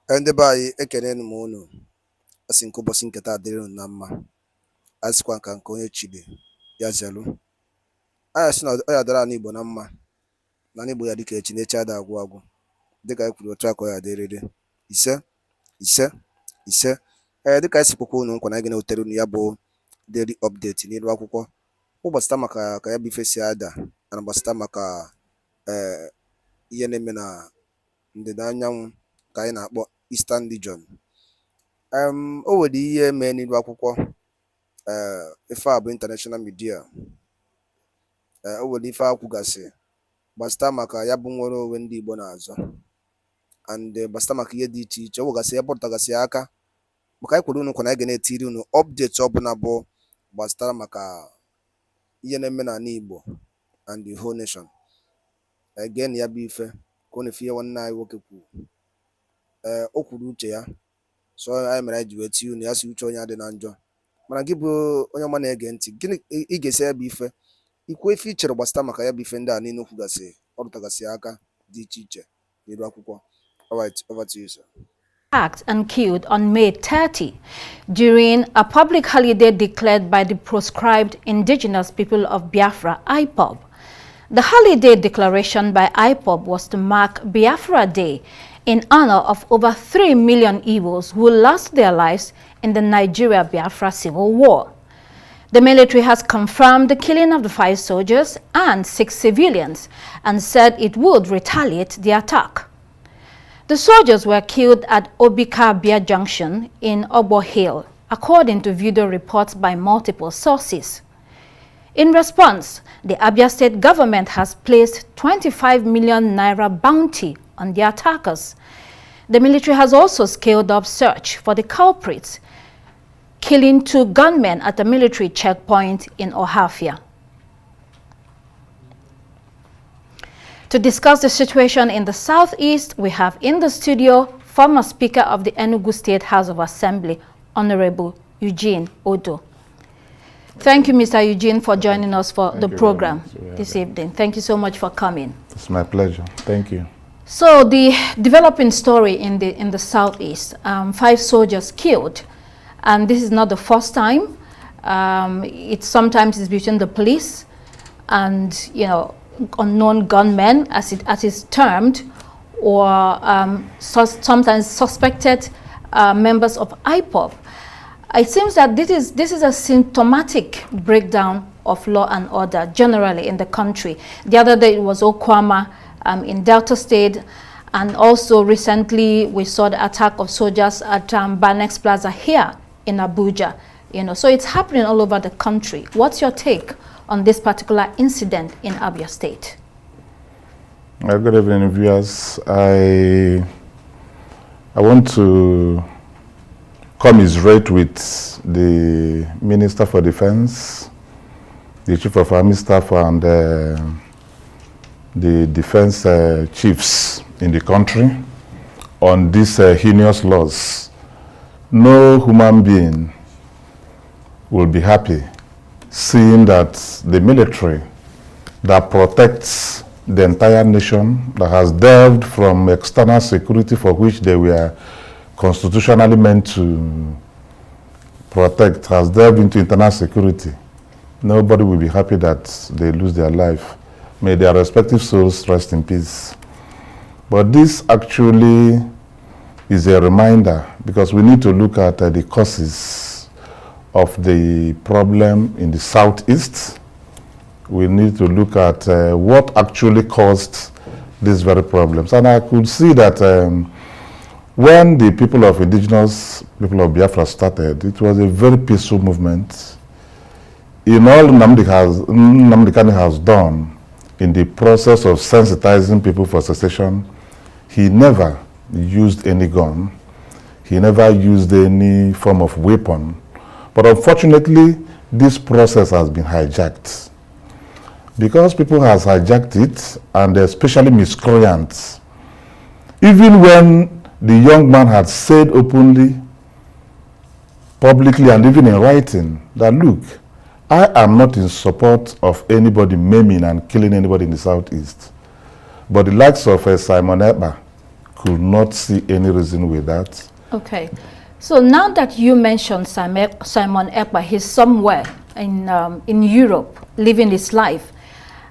Ndị be anyị ekenenu m unu, asị nke ụbọchị nke taa dịrị unu na mma, asịkwa nka nke onye chili ya zelu. Anyị sị na ọ ya dara n'Igbo na mma, na n'Igbo ya dịka echi na-echi ada agwụ agwụ, dịka anyị kwuru otu a ka ọ ya dịrịrị. Ise ise ise. Dịka anyị si kwukwa unu nkwa na anyị ga-ewetara unu ya bụ daily update n'ilu akwụkwọ, ụbọchị taa maka ka ya bụ ife si ada, na gbasịta maka ihe na-eme na ndịda anyanwụ ka anyị na-akpọ Eastern Region. O nwere ihe mee n'ilu akwụkwọ, ife a bụ international media. O nwere ife akwụgasị gbasịta maka ya bụ nwere onwe ndị Igbo na-azọ, and gbasịta maka ihe dị iche iche. O nwegasị ya bụrụtagasị aka maka anyị kwuru unu nkwa na anyị ga na-etiri unu update ọbụla bụ gbasịtara maka ihe na-eme n'ala Igbo and the whole nation. Again, ya bụ ife ka ọ na-efe ihe nwanne anyị nwoke kwuru. O kwuru uche ya, so anyị mere anyị ji wee tie unu ya si uche onye adị na njọ. Mana gị bụ onye ọma na-ege ntị, gịnị ị ga-esi ya bụ ife ikwu ife ichere gbasịta maka ya bụ ife ndị a niile kwugasị ọrụtagasị aka dị iche iche n'ilu akwụkwọ. All right, over to you, sir. Attacked and killed on May 30 during a public holiday declared by the proscribed indigenous people of Biafra, Ipob. The holiday declaration by Ipob was to mark Biafra Day in honor of over 3 million Igbos who lost their lives in the Nigeria-Biafra Civil War. The military has confirmed the killing of the 5 soldiers and 6 civilians and said it would retaliate the attack. The soldiers were killed at Obika-Bia Junction in Obo Hill, according to video reports by multiple sources. In response, the Abia State government has placed 25 million naira bounty on the attackers. The military has also scaled up search for the culprits, killing 2 gunmen at a military checkpoint in Ohafia. To discuss the situation in the southeast, we have in the studio former Speaker of the Enugu State House of Assembly, Honorable Eugene Odo. Thank you, Mr. Eugene, for joining us for the program this evening. Thank you so much for coming. It's my pleasure. Thank you. So the developing story in the southeast, 5 soldiers killed, and this is not the first time. It sometimes is between the police and unknown gunmen, as it is termed, or sometimes suspected members of Ipob. It seems that this is a symptomatic breakdown of law and order generally in the country. The other day it was Okwama in Delta State, and also recently we saw the attack of soldiers at Banex Plaza here in Abuja. So it's happening all over the country. What's your take on this particular incident in Abia State? Good evening, viewers. I want to commiserate with the Minister for Defense, the Chief of Army Staff, and the defense chiefs in the country on these heinous laws. No human being will be happy seeing that the military that protects the entire nation, that has delved from external security for which they were constitutionally meant to protect, has delved into internal security. Nobody will be happy that they lose their life. May their respective souls rest in peace. But this actually is a reminder, because we need to look at the causes of the problem in the southeast. We need to look at what actually caused these very problems. And I could see that when the people of indigenous people of Biafra started, it was a very peaceful movement. In all Nnamdi Kanu has done in the process of sensitizing people for secession, he never used any gun. He never used any form of weapon. But unfortunately, this process has been hijacked. Because people have hijacked it, and especially miscreants, even when the young man had said openly, publicly, and even in writing, that look, I am not in support of anybody maiming and killing anybody in the southeast. But the likes of Simon Ekpa could not see any reason with that. Okay. So now that you mentioned Simon Ekpa, he's somewhere in Europe living his life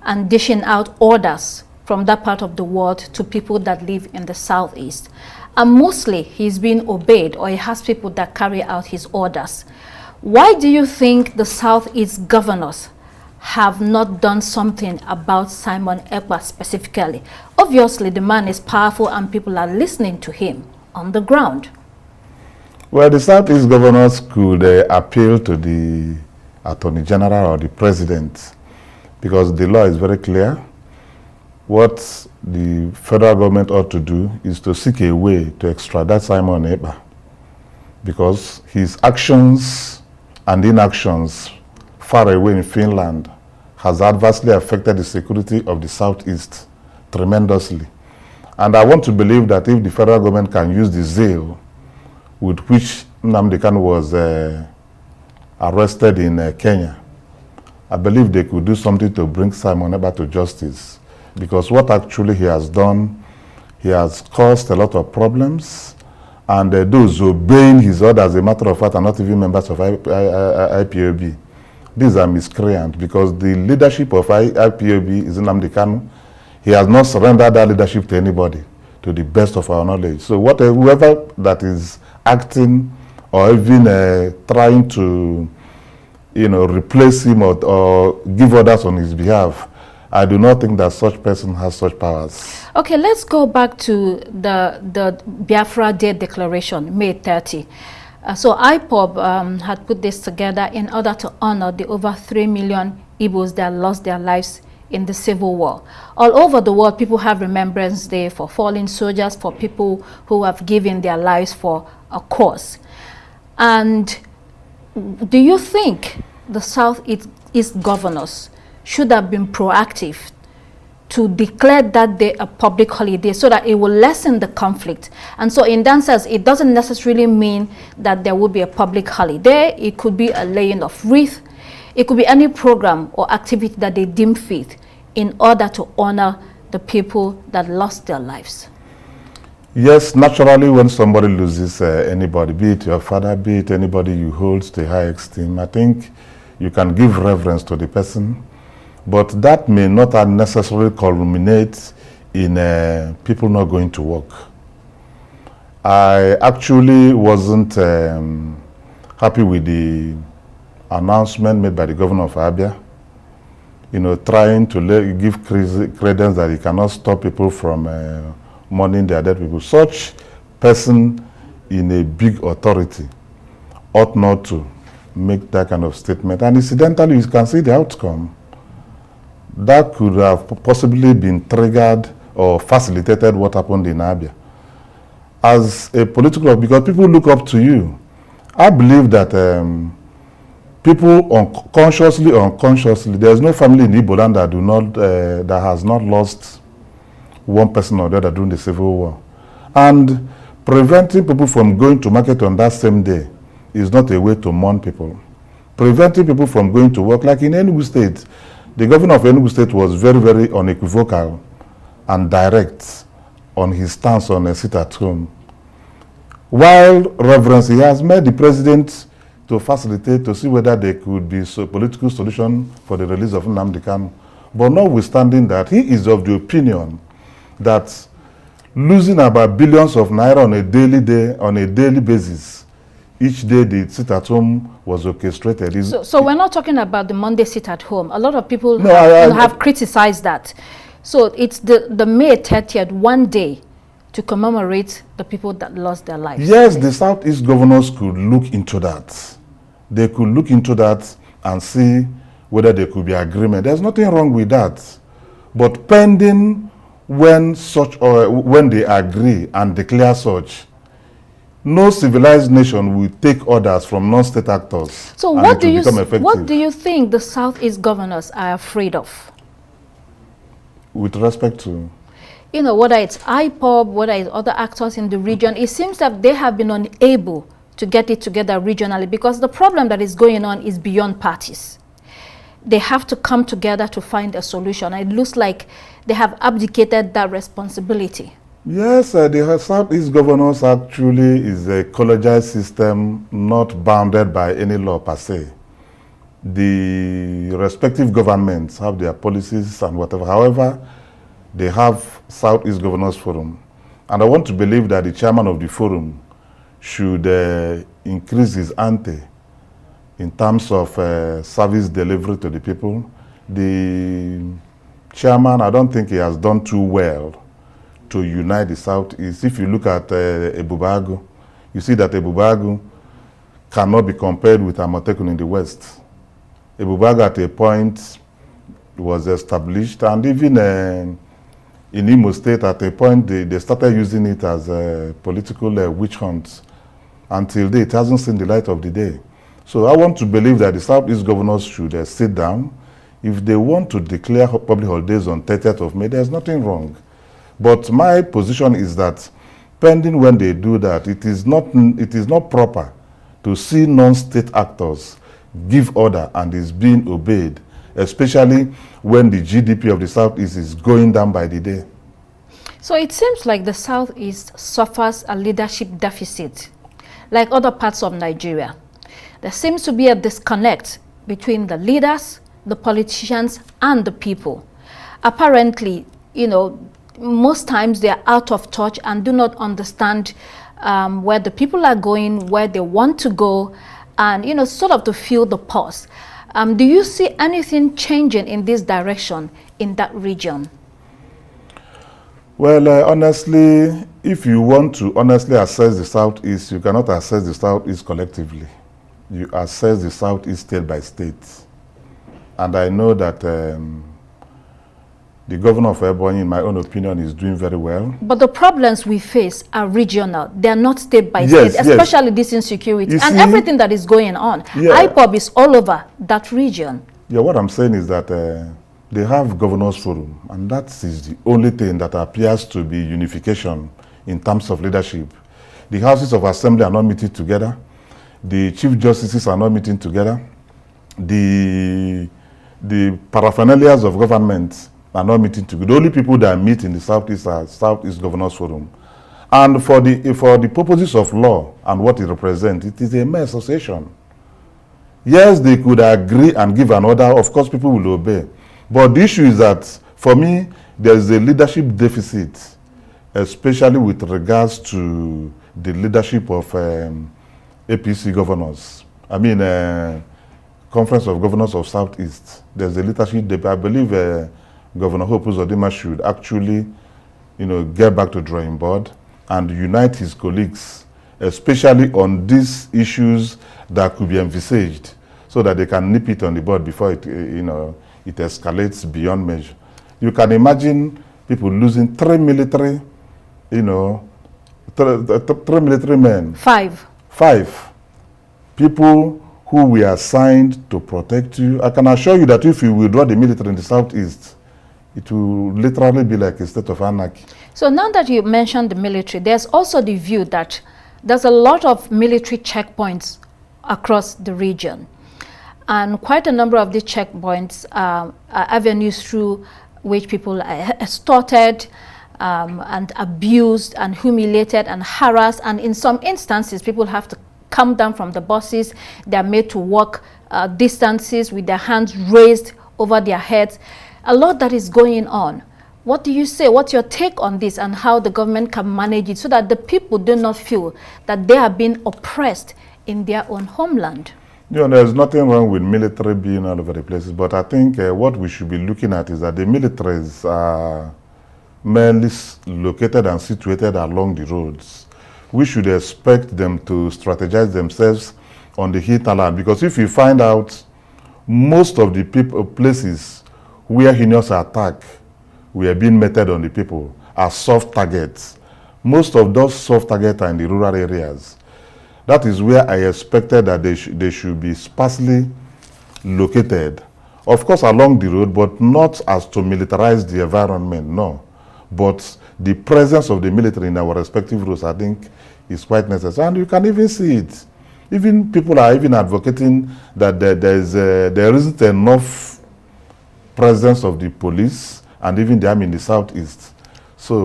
and dishing out orders from that part of the world to people that live in the southeast. And mostly he's being obeyed, or he has people that carry out his orders. Why do you think the southeast governors have not done something about Simon Ekpa specifically? Obviously, the man is powerful and people are listening to him on the ground. Well, the Southeast governors could appeal to the Attorney General or the President, because the law is very clear. What the federal government ought to do is to seek a way to extradite Simon Ekpa, because his actions and inactions far away in Finland has adversely affected the security of the Southeast tremendously. And I want to believe that if the federal government can use the zeal with which Nnamdi Kanu was arrested in Kenya, I believe they could do something to bring Simon Ekpa to justice. Because what actually he has done, he has caused a lot of problems, and those obeying his orders, as a matter of fact, are not even members of IPOB. These are miscreants, because the leadership of IPOB is Nnamdi Kanu. He has not surrendered that leadership to anybody, to the best of our knowledge. So whoever that is acting or even trying to, replace him or give orders on his behalf, I do not think that such person has such powers. Okay, let's go back to the Biafra Day Declaration, May 30. So Ipob had put this together in order to honor the over 3 million Igbos that lost their lives in the Civil War. All over the world, people have Remembrance Day for fallen soldiers, for people who have given their lives for a cause. And do you think the Southeast governors should have been proactive to declare that day a public holiday so that it will lessen the conflict? And so in that sense, it doesn't necessarily mean that there will be a public holiday. It could be a laying of wreath. It could be any program or activity that they deem fit in order to honor the people that lost their lives. Yes, naturally, when somebody loses anybody, be it your father, be it anybody you hold to high esteem, I think you can give reverence to the person, but that may not necessarily culminate in people not going to work. I actually wasn't happy with the announcement made by the governor of Abia, trying to give credence that he cannot stop people from mourning their dead people. Such person in a big authority ought not to make that kind of statement. And incidentally, you can see the outcome. That could have possibly been triggered or facilitated what happened in Abia. As a political, because people look up to you. I believe that people consciously or unconsciously, there's no family in Igbo land that has not lost one person or the other during the Civil War. And preventing people from going to market on that same day is not a way to mourn people. Preventing people from going to work, like in Enugu State, the governor of Enugu State was very, very unequivocal and direct on his stance on a sit at home. While reverence, he has made the president to facilitate, to see whether there could be a political solution for the release of Nnamdi Kanu. But notwithstanding that, he is of the opinion that losing about billions of naira on a daily basis, each day the sit at home was orchestrated. So we're not talking about the Monday sit at home. A lot of people have criticized that. So it's the May 30th, one day to commemorate the people that lost their lives. Yes, the Southeast governors could look into that. They could look into that and see whether there could be agreement. There's nothing wrong with that. But pending when they agree and declare such, no civilized nation will take orders from non-state actors. So what do you think the Southeast governors are afraid of? With respect to? Whether it's Ipob, whether it's other actors in the region, it seems that they have been unable to get it together regionally, because the problem that is going on is beyond parties. They have to come together to find a solution. It looks like they have abdicated that responsibility. Yes, the Southeast governors actually is a collegiate system not bounded by any law per se. The respective governments have their policies and whatever. However, they have Southeast Governors Forum. And I want to believe that the chairman of the forum should increase his ante in terms of service delivery to the people. The chairman, I don't think he has done too well to unite the Southeast. If you look at Ebubagu, you see that Ebubagu cannot be compared with Amotekun in the West. Ebubagu at a point was established, and even in Imo State at a point they started using it as a political witch hunt. Until date, it hasn't seen the light of the day. So I want to believe that the Southeast governors should sit down. If they want to declare public holidays on 30th of May, there's nothing wrong. But my position is that pending when they do that, it is not proper to see non-state actors give order and is being obeyed, especially when the GDP of the Southeast is going down by the day. So it seems like the Southeast suffers a leadership deficit, like other parts of Nigeria. There seems to be a disconnect between the leaders, the politicians, and the people. Apparently, most times they are out of touch and do not understand where the people are going, where they want to go, and sort of to feel the pulse. Do you see anything changing in this direction in that region? Well, honestly, if you want to honestly assess the Southeast, you cannot assess the Southeast collectively. You assess the Southeast state by state. And I know that the governor of Ebonyi, in my own opinion, is doing very well. But the problems we face are regional. They are not state by state, especially this insecurity and everything that is going on. Ipob is all over that region. Yeah, what I'm saying is that they have governors forum, and that is the only thing that appears to be unification in terms of leadership. The houses of assembly are not meeting together. The chief justices are not meeting together. The paraphernalias of government are not meeting together. The only people that meet in the Southeast are Southeast Governors Forum. And for the purposes of law and what it represents, it is a mere association. Yes, they could agree and give an order. Of course, people will obey. But the issue is that, for me, there is a leadership deficit, especially with regards to the leadership of APC governors. I mean, Conference of Governors of Southeast. There's a leadership deficit. I believe Governor Hope Uzodimma should actually, get back to drawing board and unite his colleagues, especially on these issues that could be envisaged, so that they can nip it on the board before it, it escalates beyond measure. You can imagine people losing 3 military, 3 military men. 5. 5 people who were assigned to protect you. I can assure you that if you withdraw the military in the Southeast, it will literally be like a state of anarchy. So now that you mentioned the military, there's also the view that there's a lot of military checkpoints across the region. And quite a number of these checkpoints are avenues through which people are extorted and abused and humiliated and harassed. And in some instances, people have to come down from the buses. They're made to walk distances with their hands raised over their heads. A lot that is going on. What do you say? What's your take on this and how the government can manage it so that the people do not feel that they are being oppressed in their own homeland? There's nothing wrong with military being all over the places, but I think what we should be looking at is that the militaries are mainly located and situated along the roads. We should expect them to strategize themselves on the hinterland, because if you find out most of the places where heinous attack were being meted on the people are soft targets. Most of those soft targets are in the rural areas. That is where I expected that they should be sparsely located. Of course, along the road, but not as to militarize the environment, no. But the presence of the military in our respective roads, I think, is quite necessary. And you can even see it. Even people are even advocating that there isn't enough presence of the police and even the army in the Southeast. So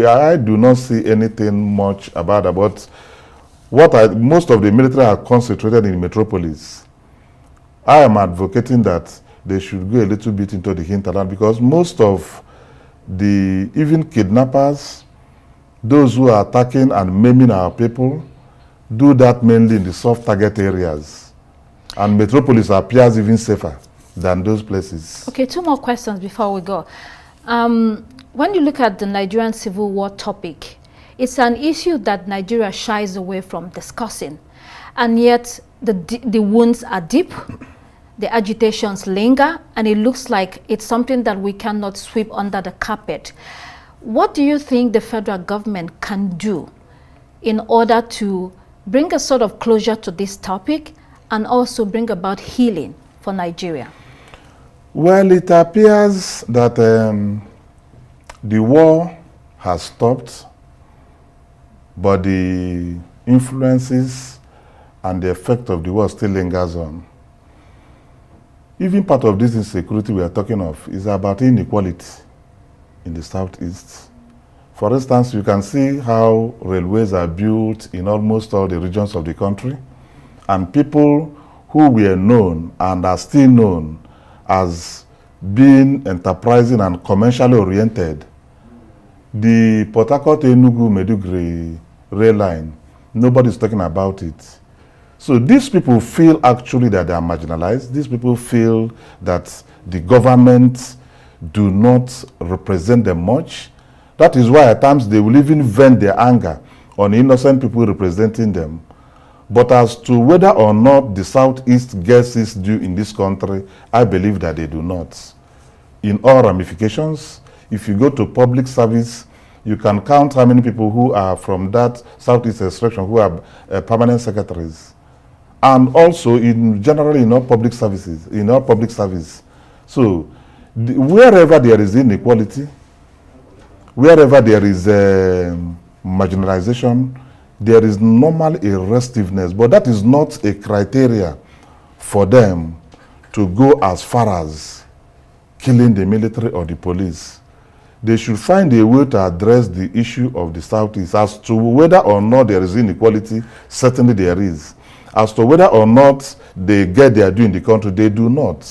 I do not see anything much about that. But most of the military are concentrated in metropolis. I am advocating that they should go a little bit into the hinterland, because most of the even kidnappers, those who are attacking and maiming our people, do that mainly in the soft target areas. And metropolis appears even safer than those places. Okay, 2 more questions before we go. When you look at the Nigerian civil war topic, it's an issue that Nigeria shies away from discussing. And yet the wounds are deep, the agitations linger, and it looks like it's something that we cannot sweep under the carpet. What do you think the federal government can do in order to bring a sort of closure to this topic and also bring about healing for Nigeria? Well, it appears that the war has stopped, but the influences and the effect of the war still lingers on. Even part of this insecurity we are talking of is about inequality in the southeast. For instance, you can see how railways are built in almost all the regions of the country, and people who were known and are still known as being enterprising and commercially oriented. The Port Harcourt-Enugu-Meduguri rail line, nobody's talking about it. So these people feel actually that they are marginalized. These people feel that the government do not represent them much. That is why at times they will even vent their anger on innocent people representing them. But as to whether or not the Southeast gets its due in this country, I believe that they do not. In all ramifications, if you go to public service, you can count how many people who are from that Southeast extraction who are permanent secretaries. And also generally in all public services, in all public service. So wherever there is inequality, wherever there is marginalization, there is normal restiveness, but that is not a criteria for them to go as far as killing the military or the police. They should find a way to address the issue of the Southeast. As to whether or not there is inequality, certainly there is. As to whether or not they get their due in the country, they do not.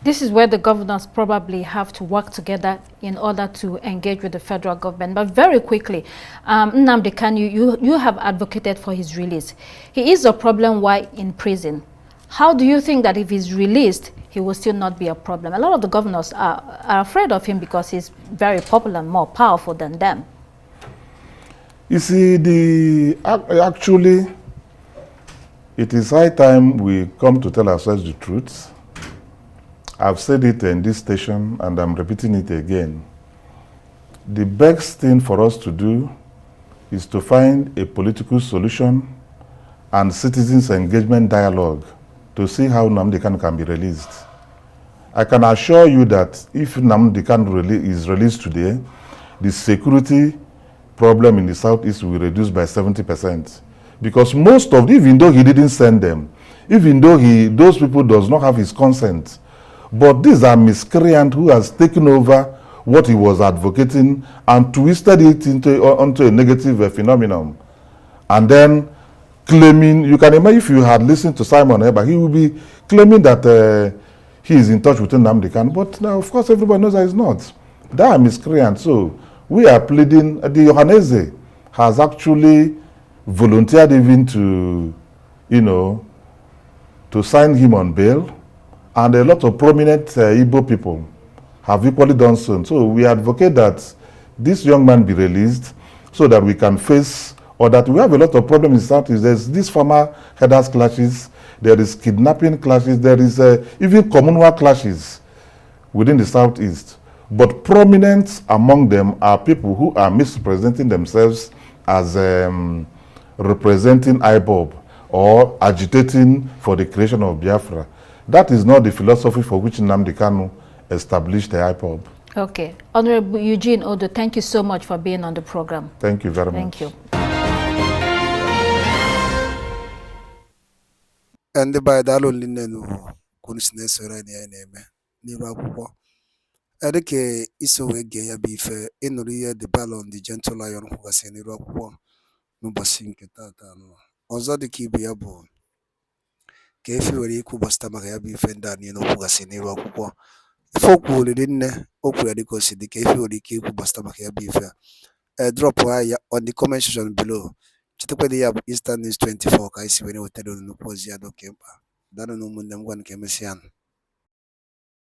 This is where the governors probably have to work together in order to engage with the federal government. But very quickly, Nnamdi Kanu, you have advocated for his release. He is a problem while in prison. How do you think that if he's released, he will still not be a problem? A lot of the governors are afraid of him because he's very popular and more powerful than them. You see, actually, it is high time we come to tell ourselves the truth. I've said it in this station and I'm repeating it again. The best thing for us to do is to find a political solution and citizens engagement dialogue to see how Nnamdi Kanu can be released. I can assure you that if Nnamdi Kanu is released today, the security problem in the Southeast will reduce by 70%. Because most of, even though he didn't send them, even though those people does not have his consent, but these are miscreants who has taken over what he was advocating and twisted it onto a negative phenomenon. And then claiming, you can imagine if you had listened to Simon Ekpa, he would be claiming that he is in touch with Nnamdi Kanu. But now, of course, everybody knows that he's not. They are miscreants. So we are pleading, the Johannese has actually volunteered even to, to sign him on bail. And a lot of prominent Igbo people have equally done so. So we advocate that this young man be released so that we can face, or that we have a lot of problems in Southeast. There's these farmer headers clashes, there is kidnapping clashes, there is even communal clashes within the Southeast. But prominent among them are people who are misrepresenting themselves as representing Ipob or agitating for the creation of Biafra. That is not the philosophy for which Nnamdi Kanu established the Ipob. Okay. Honorable Eugene Odo, thank you so much for being on the program. Thank you very much. Thank you. Ndị by daalụ nne nu kwunu si na-esoro anyị na-eme n'iru akwụkwọ. dịka iso wee gee ya bụ ife ịnụrụ ihe the Ballon the Gentle Lion kwugasị n'iru akwụkwọ n'ụbọchị nke tata anọ. Ọzọ dịka ibe ya bụ ka efi nwere ikwu gbasịta maka ya bụ ife ndị a niile o kwugasị n'iru akwụkwọ. Ife o kwuriri nne o kwuru ya dịka o si dị ka efi nwere ike ikwu gbasịta maka ya bụ ife a. Drop ya on the comment section below. Chetakwa ya bụ Eastern News 24 ka anyị si were wetara unu nnukwu ozi ya dị oke mkpa. Daalụ na ụmụnne m, gwanụ ka emesịa.